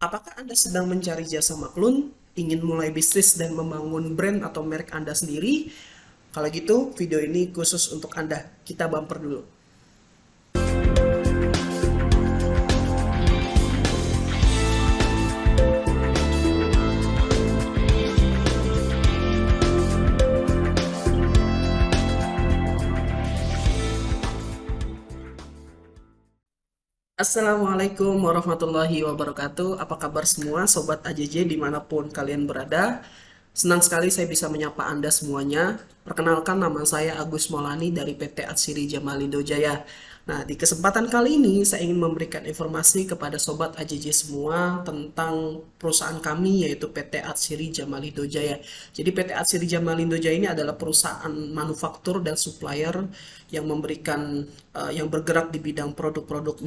Apakah Anda sedang mencari jasa maklun, ingin mulai bisnis dan membangun brand atau merek Anda sendiri? Kalau gitu, video ini khusus untuk Anda. Kita bumper dulu. Assalamualaikum warahmatullahi wabarakatuh. Apa kabar semua Sobat AJJ dimanapun kalian berada? Senang sekali saya bisa menyapa Anda semuanya. Perkenalkan, nama saya Agus Maulani dari PT Atsiri Jamalindo Jaya. Nah, di kesempatan kali ini saya ingin memberikan informasi kepada Sobat AJJ semua tentang perusahaan kami, yaitu PT Atsiri Jamalindo Jaya. Jadi PT Atsiri Jamalindo Jaya ini adalah perusahaan manufaktur dan supplier yang yang bergerak di bidang produk-produk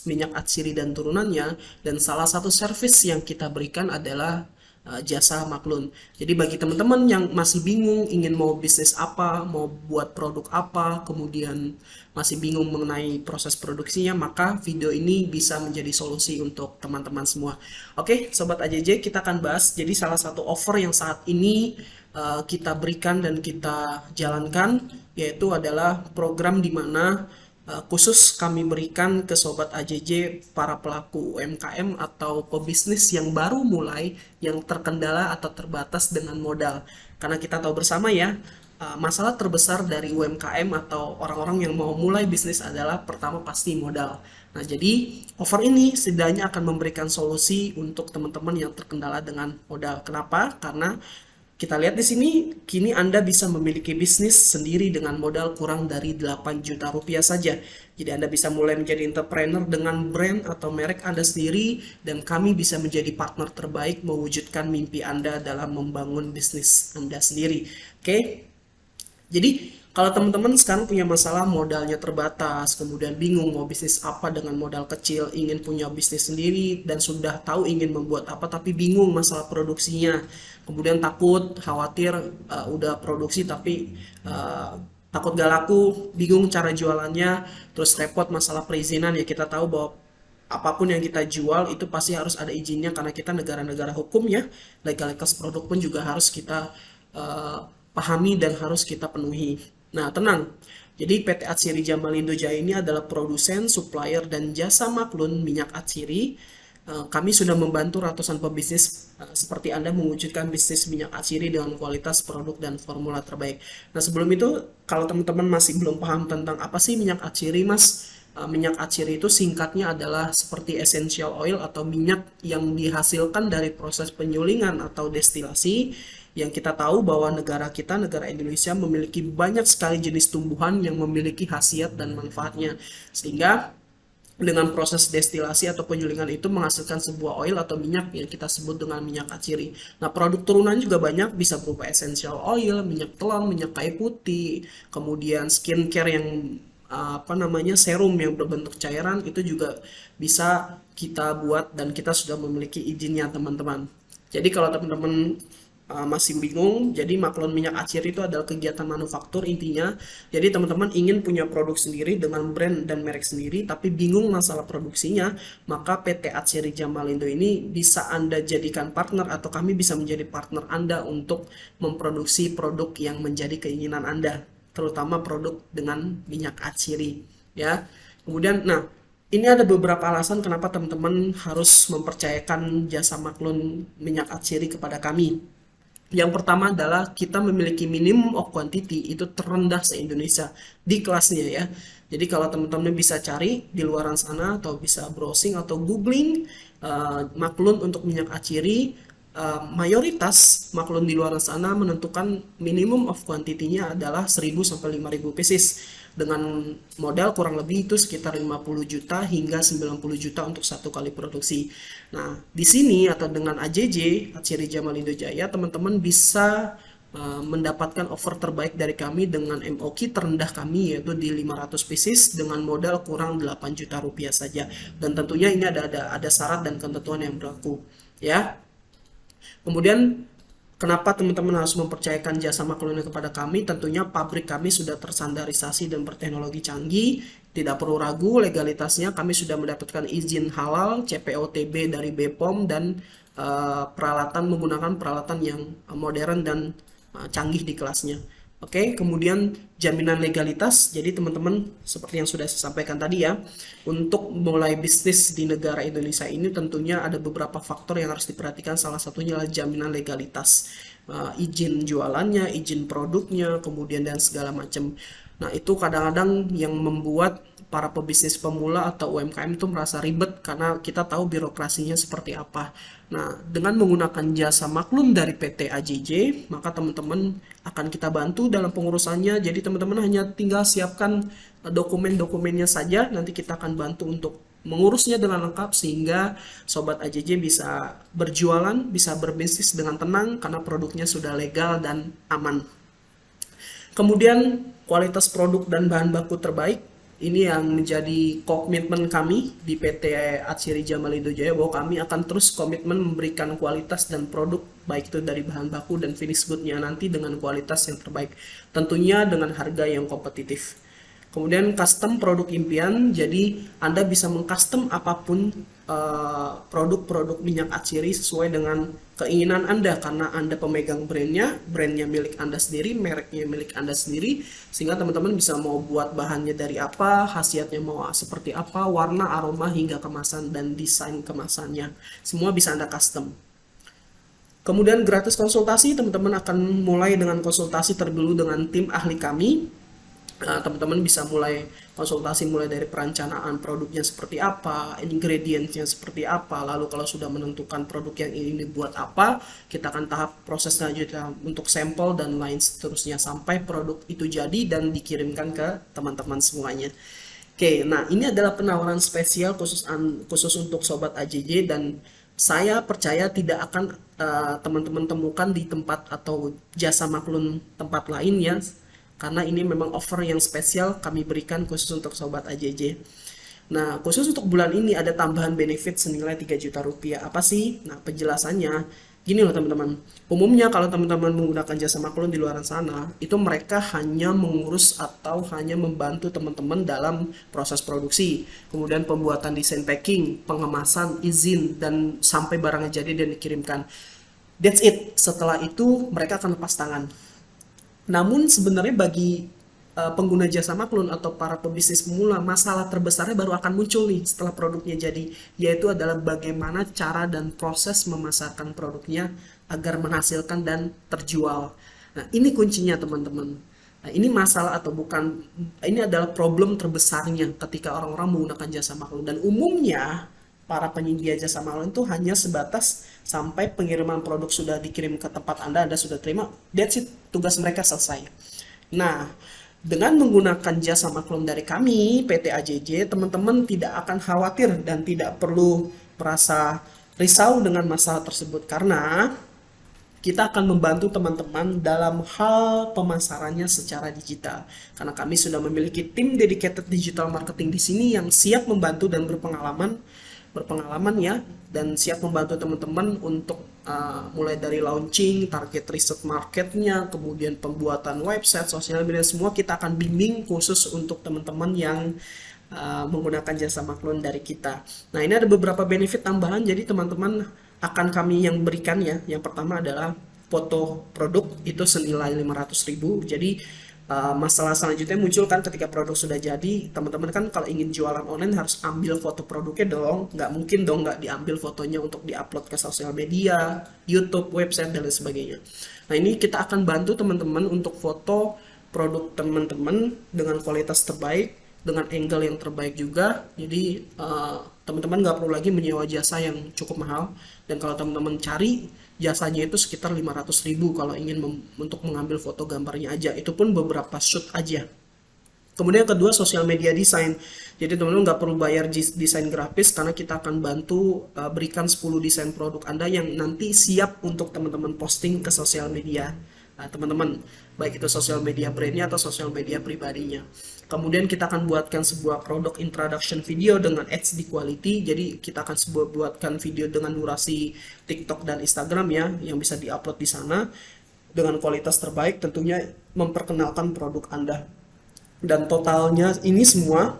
minyak atsiri dan turunannya, dan salah satu service yang kita berikan adalah jasa maklun. Jadi bagi teman-teman yang masih bingung ingin mau bisnis apa, mau buat produk apa, kemudian masih bingung mengenai proses produksinya, maka video ini bisa menjadi solusi untuk teman-teman semua. Oke, Sobat AJJ, kita akan bahas. Jadi salah satu offer yang saat ini kita berikan dan kita jalankan, yaitu adalah program di mana khusus kami berikan ke Sobat AJJ para pelaku UMKM atau pebisnis yang baru mulai, yang terkendala atau terbatas dengan modal. Karena kita tahu bersama ya, masalah terbesar dari UMKM atau orang-orang yang mau mulai bisnis adalah pertama pasti modal. Nah, jadi offer ini setidaknya akan memberikan solusi untuk teman-teman yang terkendala dengan modal. Kenapa? Karena kita lihat di sini, kini Anda bisa memiliki bisnis sendiri dengan modal kurang dari 8 juta rupiah saja. Jadi Anda bisa mulai menjadi entrepreneur dengan brand atau merek Anda sendiri, dan kami bisa menjadi partner terbaik mewujudkan mimpi Anda dalam membangun bisnis Anda sendiri. Oke? Jadi kalau teman-teman sekarang punya masalah modalnya terbatas, kemudian bingung mau bisnis apa dengan modal kecil, ingin punya bisnis sendiri dan sudah tahu ingin membuat apa tapi bingung masalah produksinya, kemudian takut, khawatir udah produksi tapi takut gak laku, bingung cara jualannya, terus repot masalah perizinan. Ya, kita tahu bahwa apapun yang kita jual itu pasti harus ada izinnya karena kita negara-negara hukum ya. Legalitas produk pun juga harus kita pahami dan harus kita penuhi. Nah, tenang. Jadi PT Atsiri Jamalindo Jaya ini adalah produsen, supplier, dan jasa maklun minyak atsiri. Kami sudah membantu ratusan pebisnis seperti Anda mewujudkan bisnis minyak atsiri dengan kualitas produk dan formula terbaik. Nah, sebelum itu, kalau teman-teman masih belum paham tentang apa sih minyak atsiri, Mas, minyak atsiri itu singkatnya adalah seperti essential oil atau minyak yang dihasilkan dari proses penyulingan atau destilasi, yang kita tahu bahwa negara kita, negara Indonesia, memiliki banyak sekali jenis tumbuhan yang memiliki khasiat dan manfaatnya. Sehingga dengan proses destilasi atau penyulingan itu menghasilkan sebuah oil atau minyak yang kita sebut dengan minyak atsiri. Nah, produk turunan juga banyak, bisa berupa essential oil, minyak telang, minyak kayu putih, kemudian skincare yang serum yang berbentuk cairan, itu juga bisa kita buat dan kita sudah memiliki izinnya, teman-teman. Jadi kalau teman-teman masih bingung, jadi maklun minyak atsiri itu adalah kegiatan manufaktur intinya. Jadi teman-teman ingin punya produk sendiri dengan brand dan merek sendiri, tapi bingung masalah produksinya, maka PT Atsiri Jamalindo ini bisa Anda jadikan partner, atau kami bisa menjadi partner Anda untuk memproduksi produk yang menjadi keinginan Anda, terutama produk dengan minyak atsiri ya. Kemudian, nah, ini ada beberapa alasan kenapa teman-teman harus mempercayakan jasa maklun minyak atsiri kepada kami. Yang pertama adalah kita memiliki minimum of quantity itu terendah se-Indonesia di kelasnya ya. Jadi kalau teman-teman bisa cari di luaran sana atau bisa browsing atau googling maklun untuk minyak atsiri, mayoritas maklun di luar sana menentukan minimum of quantity-nya adalah 1000 sampai 5000 pieces, dengan modal kurang lebih itu sekitar 50 juta hingga 90 juta untuk satu kali produksi. Nah, di sini atau dengan AJJ, Atsiri Jamalindo Jaya, teman-teman bisa mendapatkan offer terbaik dari kami dengan MOQ terendah kami, yaitu di 500 pieces dengan modal kurang 8 juta rupiah saja. Dan tentunya ini ada syarat dan ketentuan yang berlaku ya. Kemudian Kenapa teman-teman harus mempercayakan jasa maklum ini kepada kami? Tentunya pabrik kami sudah terstandarisasi dan berteknologi canggih, tidak perlu ragu legalitasnya. Kami sudah mendapatkan izin halal, CPOTB dari BPOM, dan peralatan menggunakan peralatan yang modern dan canggih di kelasnya. Oke, kemudian jaminan legalitas. Jadi teman-teman, seperti yang sudah saya sampaikan tadi ya, untuk mulai bisnis di negara Indonesia ini tentunya ada beberapa faktor yang harus diperhatikan. Salah satunya adalah jaminan legalitas, izin jualannya, izin produknya, kemudian dan segala macam. Nah, itu kadang-kadang yang membuat para pebisnis pemula atau UMKM itu merasa ribet karena kita tahu birokrasinya seperti apa. Nah, dengan menggunakan jasa maklum dari PT AJJ, maka teman-teman akan kita bantu dalam pengurusannya. Jadi teman-teman hanya tinggal siapkan dokumen-dokumennya saja, nanti kita akan bantu untuk mengurusnya dengan lengkap sehingga Sobat AJJ bisa berjualan, bisa berbisnis dengan tenang karena produknya sudah legal dan aman. Kemudian kualitas produk dan bahan baku terbaik, ini yang menjadi komitmen kami di PT Atsiri Jamal Jaya, bahwa kami akan terus komitmen memberikan kualitas dan produk baik itu dari bahan baku dan finish good-nya nanti dengan kualitas yang terbaik, tentunya dengan harga yang kompetitif. Kemudian custom produk impian, jadi Anda bisa mengcustom apapun produk-produk minyak atsiri sesuai dengan keinginan Anda karena Anda pemegang brandnya milik Anda sendiri, mereknya milik Anda sendiri, sehingga teman-teman bisa mau buat bahannya dari apa, khasiatnya mau seperti apa, warna, aroma, hingga kemasan dan desain kemasannya. Semua bisa Anda custom. Kemudian gratis konsultasi, teman-teman akan mulai dengan konsultasi terlebih dahulu dengan tim ahli kami. Teman-teman bisa mulai konsultasi mulai dari perencanaan produknya seperti apa, ingredientsnya seperti apa, lalu kalau sudah menentukan produk yang ini dibuat apa, kita akan tahap proses selanjutnya untuk sampel dan lain seterusnya sampai produk itu jadi dan dikirimkan ke teman-teman semuanya. Oke, nah ini adalah penawaran spesial khusus untuk Sobat AJJ, dan saya percaya tidak akan teman-teman temukan di tempat atau jasa maklum tempat lain ya, karena ini memang offer yang spesial kami berikan khusus untuk Sobat AJJ. Nah, khusus untuk bulan ini ada tambahan benefit senilai 3 juta rupiah. Apa sih? Nah, penjelasannya gini loh teman-teman. Umumnya kalau teman-teman menggunakan jasa maklum di luar sana, itu mereka hanya mengurus atau hanya membantu teman-teman dalam proses produksi, kemudian pembuatan desain packing, pengemasan, izin, dan sampai barangnya jadi dan dikirimkan. That's it. Setelah itu mereka akan lepas tangan. Namun sebenarnya bagi pengguna jasa maklum atau para pebisnis pemula, masalah terbesarnya baru akan muncul nih setelah produknya jadi, yaitu adalah bagaimana cara dan proses memasarkan produknya agar menghasilkan dan terjual. Nah, ini kuncinya teman-teman. Nah, ini masalah atau bukan, ini adalah problem terbesarnya ketika orang-orang menggunakan jasa maklum, dan umumnya para penyedia jasa maklum itu hanya sebatas sampai pengiriman produk sudah dikirim ke tempat Anda sudah terima, that's it, tugas mereka selesai. Nah, dengan menggunakan jasa maklum dari kami, PT AJJ, teman-teman tidak akan khawatir dan tidak perlu merasa risau dengan masalah tersebut, karena kita akan membantu teman-teman dalam hal pemasarannya secara digital. Karena kami sudah memiliki tim dedicated digital marketing di sini yang siap membantu dan berpengalaman ya, dan siap membantu teman-teman untuk mulai dari launching, target riset marketnya, kemudian pembuatan website, sosial media, semua kita akan bimbing khusus untuk teman-teman yang menggunakan jasa maklum dari kita. Nah, ini ada beberapa benefit tambahan, jadi teman-teman akan kami yang berikan ya. Yang pertama adalah foto produk itu senilai 500.000. Jadi masalah selanjutnya muncul kan ketika produk sudah jadi, teman-teman kan kalau ingin jualan online harus ambil foto produknya dong, nggak mungkin dong nggak diambil fotonya untuk diupload ke sosial media, YouTube, website, dan lain sebagainya. Nah, ini kita akan bantu teman-teman untuk foto produk teman-teman dengan kualitas terbaik, dengan angle yang terbaik juga. Jadi teman-teman nggak perlu lagi menyewa jasa yang cukup mahal, dan kalau teman-teman cari jasanya itu sekitar 500.000 kalau ingin untuk mengambil foto gambarnya aja, itu pun beberapa shoot aja. Kemudian kedua, sosial media design. Jadi teman-teman nggak perlu bayar desain grafis, karena kita akan bantu berikan 10 desain produk Anda yang nanti siap untuk teman-teman posting ke sosial media. teman-teman, baik itu sosial media brandnya atau sosial media pribadinya. Kemudian kita akan buatkan sebuah produk introduction video dengan HD quality. Jadi kita akan buatkan video dengan durasi TikTok dan Instagram ya, yang bisa diupload di sana dengan kualitas terbaik, tentunya memperkenalkan produk Anda. Dan totalnya ini semua,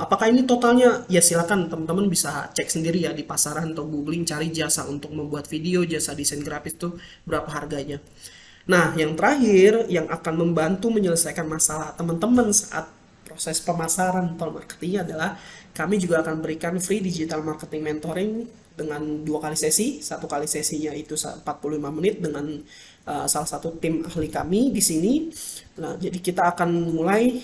apakah ini totalnya? Ya silakan teman-teman bisa cek sendiri ya di pasaran atau googling, cari jasa untuk membuat video, jasa desain grafis itu berapa harganya. Nah, yang terakhir yang akan membantu menyelesaikan masalah teman-teman saat proses pemasaran atau marketing adalah kami juga akan berikan free digital marketing mentoring dengan 2 kali sesi. 1 kali sesinya itu 45 menit dengan salah satu tim ahli kami di sini. Nah, jadi kita akan mulai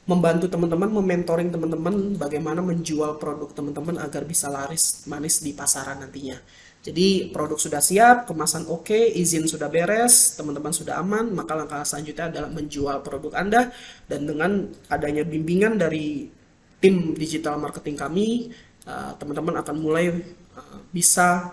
membantu teman-teman, mementoring teman-teman bagaimana menjual produk teman-teman agar bisa laris manis di pasaran nantinya. Jadi produk sudah siap, kemasan oke, izin sudah beres, teman-teman sudah aman, maka langkah selanjutnya adalah menjual produk Anda. Dan dengan adanya bimbingan dari tim digital marketing kami, teman-teman akan mulai bisa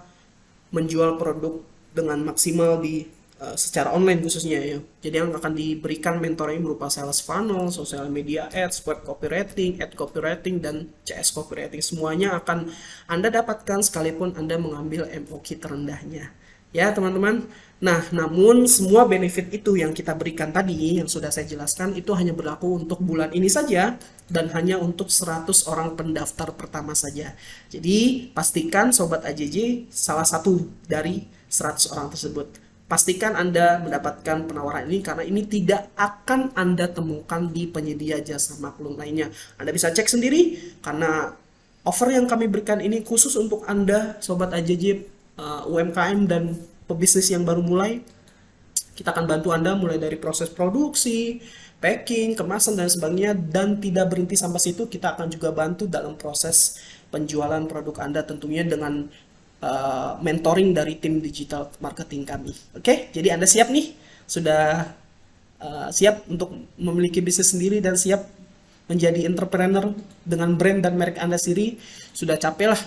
menjual produk dengan maksimal di secara online khususnya ya. Jadi yang akan diberikan mentoring berupa sales funnel, social media ads, web copywriting, ad copywriting, dan CS copywriting. Semuanya akan Anda dapatkan sekalipun Anda mengambil MOQ terendahnya. Ya teman-teman. Nah, namun semua benefit itu yang kita berikan tadi, yang sudah saya jelaskan, itu hanya berlaku untuk bulan ini saja dan hanya untuk 100 orang pendaftar pertama saja. Jadi pastikan Sobat AJJ salah satu dari 100 orang tersebut. Pastikan Anda mendapatkan penawaran ini karena ini tidak akan Anda temukan di penyedia jasa maklum lainnya. Anda bisa cek sendiri karena offer yang kami berikan ini khusus untuk Anda Sobat AJJ, UMKM dan pebisnis yang baru mulai. Kita akan bantu Anda mulai dari proses produksi, packing, kemasan dan sebagainya, dan tidak berhenti sampai situ. Kita akan juga bantu dalam proses penjualan produk Anda tentunya dengan mentoring dari tim digital marketing kami. Oke, jadi Anda siap nih? Sudah siap untuk memiliki bisnis sendiri dan siap menjadi entrepreneur dengan brand dan merek Anda sendiri? Sudah capek lah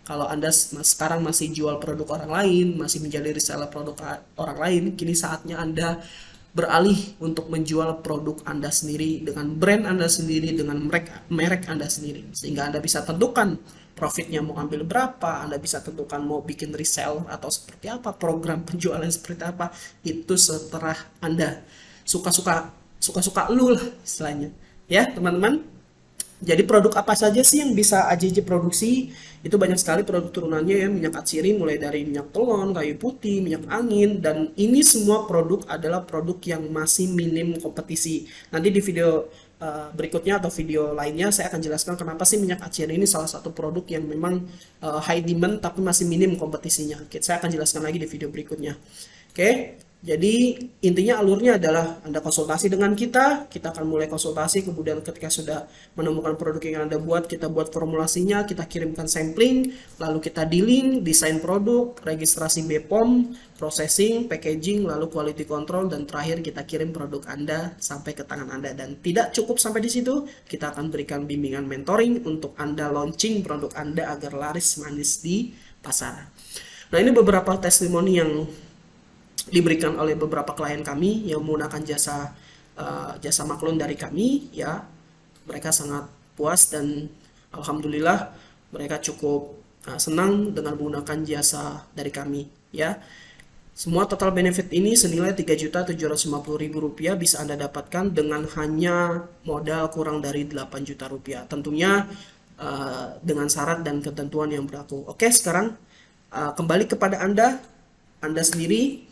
kalau Anda sekarang masih jual produk orang lain, masih menjadi reseller produk orang lain. Kini saatnya Anda beralih untuk menjual produk Anda sendiri dengan brand Anda sendiri, dengan merek Anda sendiri, sehingga Anda bisa tentukan profitnya mau ambil berapa, Anda bisa tentukan mau bikin reseller atau seperti apa, program penjualan seperti apa, itu setelah Anda. Suka-suka lu lah istilahnya. Ya, teman-teman. Jadi produk apa saja sih yang bisa AJJ produksi? Itu banyak sekali produk turunannya ya, minyak atsiri mulai dari minyak telon, kayu putih, minyak angin, dan ini semua produk adalah produk yang masih minim kompetisi. Nanti di video berikutnya atau video lainnya saya akan jelaskan kenapa sih minyak atsiri ini salah satu produk yang memang high demand tapi masih minim kompetisinya. Oke, saya akan jelaskan lagi di video berikutnya. Oke. Jadi intinya alurnya adalah Anda konsultasi dengan kita akan mulai konsultasi, kemudian ketika sudah menemukan produk yang Anda buat, kita buat formulasinya, kita kirimkan sampling, lalu kita dealing, desain produk, registrasi BPOM, processing, packaging, lalu quality control, dan terakhir kita kirim produk Anda sampai ke tangan Anda. Dan tidak cukup sampai di situ, kita akan berikan bimbingan mentoring untuk Anda launching produk Anda agar laris manis di pasaran. Nah, ini beberapa testimoni yang diberikan oleh beberapa klien kami yang menggunakan jasa maklun dari kami ya. Mereka sangat puas dan alhamdulillah mereka cukup senang dengan menggunakan jasa dari kami ya. Semua total benefit ini senilai Rp3.750.000 bisa Anda dapatkan dengan hanya modal kurang dari Rp8 juta. Tentunya dengan syarat dan ketentuan yang berlaku. Oke, sekarang kembali kepada Anda sendiri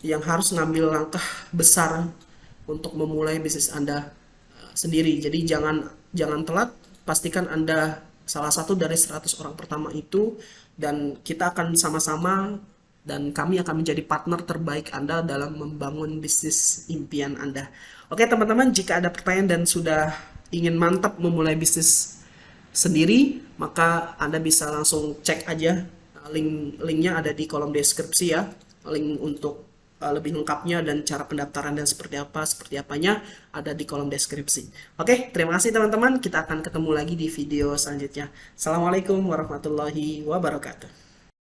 yang harus ngambil langkah besar untuk memulai bisnis Anda sendiri. Jadi jangan telat, pastikan Anda salah satu dari 100 orang pertama itu, dan kita akan sama-sama dan kami akan menjadi partner terbaik Anda dalam membangun bisnis impian Anda. Oke teman-teman, jika ada pertanyaan dan sudah ingin mantap memulai bisnis sendiri, maka Anda bisa langsung cek aja linknya ada di kolom deskripsi ya, link untuk lebih lengkapnya dan cara pendaftaran dan seperti apanya ada di kolom deskripsi. Oke, terima kasih teman-teman. Kita akan ketemu lagi di video selanjutnya. Assalamualaikum warahmatullahi wabarakatuh.